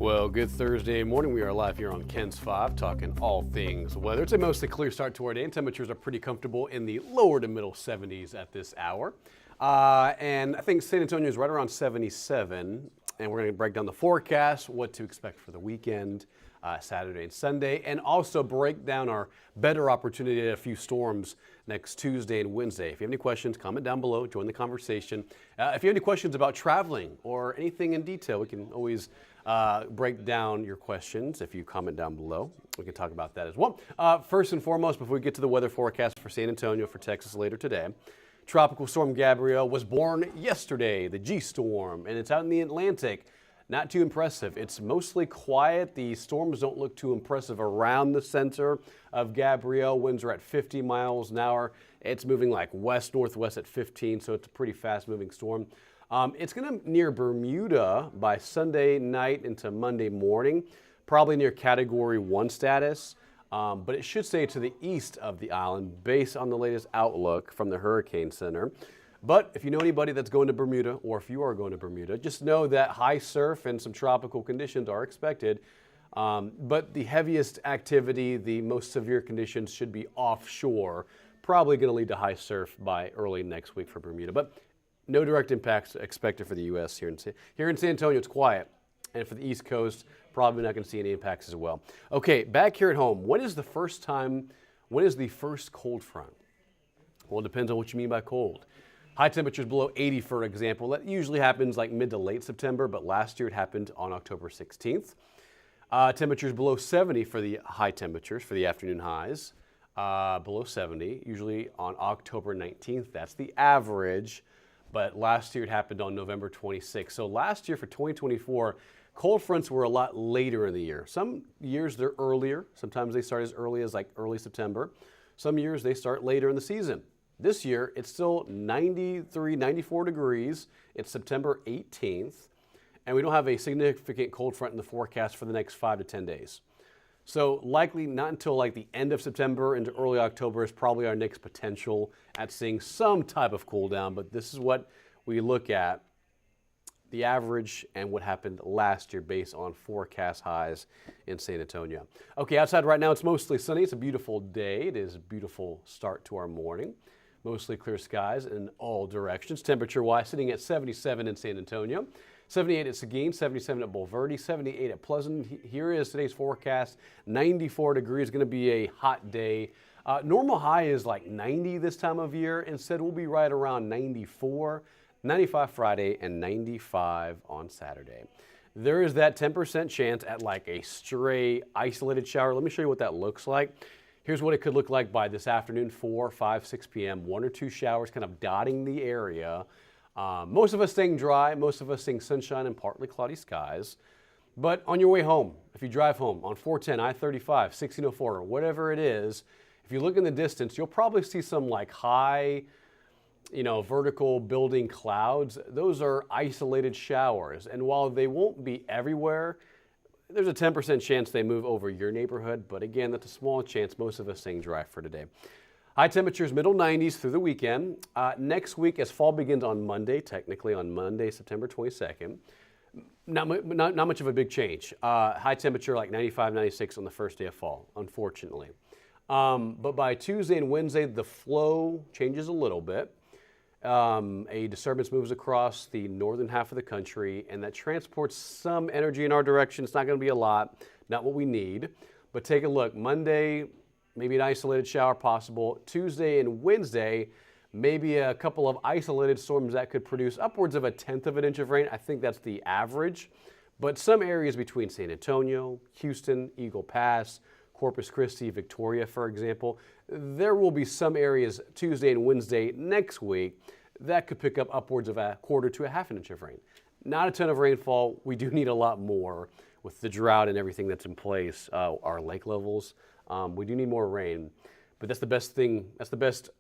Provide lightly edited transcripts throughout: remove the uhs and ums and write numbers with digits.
Well, good Thursday morning. We are live here on Ken's 5 talking all things weather. It's a mostly clear start to our day, and temperatures are pretty comfortable in the lower to middle 70s at this hour. And I think San Antonio is right around 77, and we're going to break down the forecast, what to expect for the weekend, Saturday and Sunday, and also break down our better opportunity at a few storms next Tuesday and Wednesday. If you have any questions, comment down below, join the conversation. If you have any questions about traveling or anything in detail, we can always break down your questions if you comment down below. We can talk about that as well. First and foremost, before we get to the weather forecast for San Antonio, for Texas later today, Tropical Storm Gabrielle was born yesterday, the G storm, and it's out in the Atlantic. Not too impressive. It's mostly quiet. The storms don't look too impressive around the center of Gabrielle. Winds are at 50 miles an hour. It's moving like west-northwest at 15, so it's a pretty fast-moving storm. It's going to near Bermuda by Sunday night into Monday morning, probably near Category 1 status, but it should stay to the east of the island based on the latest outlook from the Hurricane Center. But if you know anybody that's going to Bermuda, or if you are going to Bermuda, just know that high surf and some tropical conditions are expected. But the heaviest activity, the most severe conditions should be offshore, probably going to lead to high surf by early next week for Bermuda. But no direct impacts expected for the U.S. here in San Antonio. It's quiet, and for the East Coast, probably not going to see any impacts as well. Okay, back here at home, when is the first cold front? Well, it depends on what you mean by cold. High temperatures below 80, for example. That usually happens like mid to late September, but last year it happened on October 16th. Temperatures below 70 for the high temperatures, for the afternoon highs. Below 70, usually on October 19th. That's the average. But last year it happened on November 26th. So last year for 2024, cold fronts were a lot later in the year. Some years they're earlier. Sometimes they start as early as like early September. Some years they start later in the season. This year it's still 93, 94 degrees. It's September 18th. And we don't have a significant cold front in the forecast for the next 5 to 10 days. So likely not until like the end of September into early October is probably our next potential at seeing some type of cool down. But this is what we look at, the average and what happened last year based on forecast highs in San Antonio. Okay, outside right now it's mostly sunny. It's a beautiful day. It is a beautiful start to our morning. Mostly clear skies in all directions. Temperature-wise, sitting at 77 in San Antonio. 78 at Seguin, 77 at Bulverde, 78 at Pleasant. Here is today's forecast. 94 degrees, going to be a hot day. Normal high is like 90 this time of year. Instead, we'll be right around 94, 95 Friday, and 95 on Saturday. There is that 10% chance at like a stray isolated shower. Let me show you what that looks like. Here's what it could look like by this afternoon, 4, 5, 6 p.m. 1 or 2 showers kind of dotting the area. Most of us staying dry, most of us seeing sunshine and partly cloudy skies. But on your way home, if you drive home on 410, I-35, 1604, or whatever it is, if you look in the distance, you'll probably see some like high, vertical building clouds. Those are isolated showers. And while they won't be everywhere, there's a 10% chance they move over your neighborhood. But again, that's a small chance. Most of us staying dry for today. High temperatures, middle 90s through the weekend. Next week, as fall begins on Monday, technically on Monday, September 22nd, not much of a big change. High temperature like 95, 96 on the first day of fall, unfortunately. But by Tuesday and Wednesday, the flow changes a little bit. A disturbance moves across the northern half of the country, and that transports some energy in our direction. It's not going to be a lot, not what we need. But take a look. Monday, maybe an isolated shower possible. Tuesday and Wednesday, maybe a couple of isolated storms that could produce upwards of 1/10 of an inch of rain. I think that's the average. But some areas between San Antonio, Houston, Eagle Pass, Corpus Christi, Victoria, for example, there will be some areas Tuesday and Wednesday next week that could pick up upwards of 1/4 to 1/2 inch of rain. Not a ton of rainfall. We do need a lot more with the drought and everything that's in place, our lake levels. We do need more rain, but that's the best thing. That's the best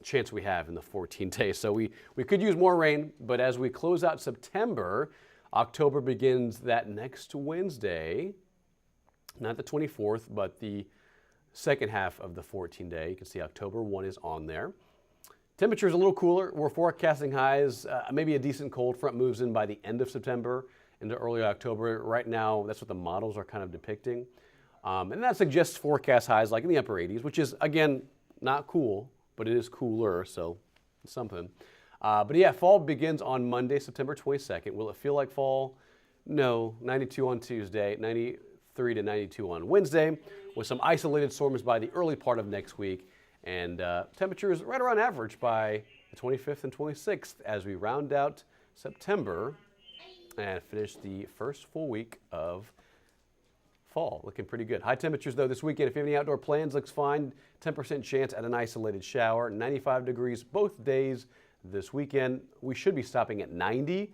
chance we have in the 14 days. So we could use more rain, but as we close out September, October begins that next Wednesday, not the 24th, but the second half of the 14-day. You can see October 1 is on there. Temperature is a little cooler. We're forecasting highs. Maybe a decent cold front moves in by the end of September into early October. Right now, that's what the models are kind of depicting. And that suggests forecast highs like in the upper 80s, which is, again, not cool, but it is cooler, so it's something. But yeah, fall begins on Monday, September 22nd. Will it feel like fall? No. 92 on Tuesday, 93 to 92 on Wednesday, with some isolated storms by the early part of next week. And temperatures right around average by the 25th and 26th as we round out September and finish the first full week of fall. Looking pretty good. High temperatures though this weekend. If you have any outdoor plans, looks fine. 10% chance at an isolated shower. 95 degrees both days this weekend. We should be stopping at 90.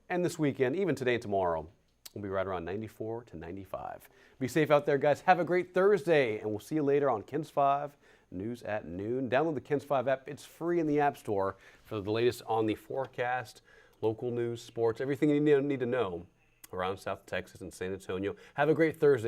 And this weekend, even today and tomorrow, we'll be right around 94 to 95. Be safe out there, guys. Have a great Thursday, and we'll see you later on KENS 5 News at Noon. Download the KENS 5 app. It's free in the App Store for the latest on the forecast, local news, sports, everything you need to know around South Texas and San Antonio. Have a great Thursday.